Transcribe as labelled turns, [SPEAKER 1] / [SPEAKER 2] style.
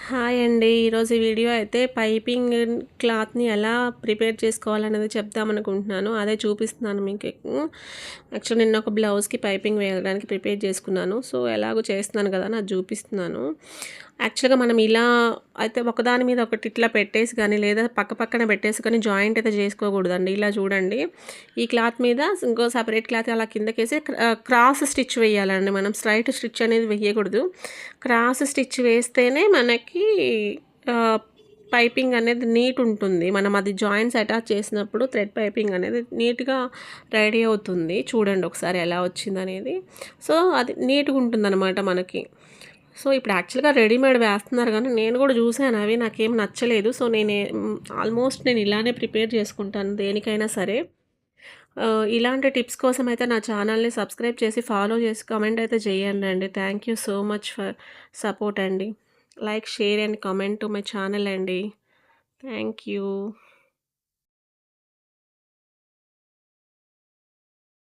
[SPEAKER 1] Hi అండి. ఈరోజు ఈ వీడియో అయితే పైపింగ్ క్లాత్‌ని ఎలా ప్రిపేర్ చేసుకోవాలనేది చెప్దామనుకుంటున్నాను. అదే చూపిస్తున్నాను మీకు. యాక్చువల్లీ నిన్న ఒక బ్లౌజ్‌కి పైపింగ్ వేయడానికి ప్రిపేర్ చేసుకున్నాను. సో, ఎలాగో చేస్తున్నాను కదా అని అది చూపిస్తున్నాను. యాక్చువల్‌గా మనం ఇలా అయితే ఒకదాని మీద ఒకటి ఇట్లా పెట్టేసి కానీ, లేదా పక్కన పెట్టేసి కానీ జాయింట్ అయితే చేసుకోకూడదండి. ఇలా చూడండి. ఈ క్లాత్ మీద ఇంకో సెపరేట్ క్లాత్ అలా కిందకేసి క్రాస్ స్టిచ్ వేయాలండి. మనం స్ట్రైట్ స్టిచ్ అనేది వేయకూడదు. క్రాస్ స్టిచ్ వేస్తేనే మనకి పైపింగ్ అనేది నీట్ ఉంటుంది. మనం అది జాయింట్స్ అటాచ్ చేసినప్పుడు థ్రెడ్ పైపింగ్ అనేది నీట్‌గా రెడీ అవుతుంది. చూడండి ఒకసారి ఎలా వచ్చిందనేది. సో, అది నీట్‌గా ఉంటుందన్నమాట మనకి. సో, ఇప్పుడు యాక్చువల్‌గా రెడీమేడ్ వేస్తున్నారు గానీ, నేను కూడా చూసాను అవి నాకేం నచ్చలేదు. సో, ఆల్మోస్ట్ నేను ఇలానే ప్రిపేర్ చేసుకుంటాను దేనికైనా సరే. ఇలాంటి టిప్స్ కోసం అయితే నా ఛానల్‌ని సబ్స్క్రైబ్ చేసి, ఫాలో చేసి, కామెంట్ అయితే చేయండండి. Thank you so much for support అండి. Like, share and comment to my channel అండి. Thank you.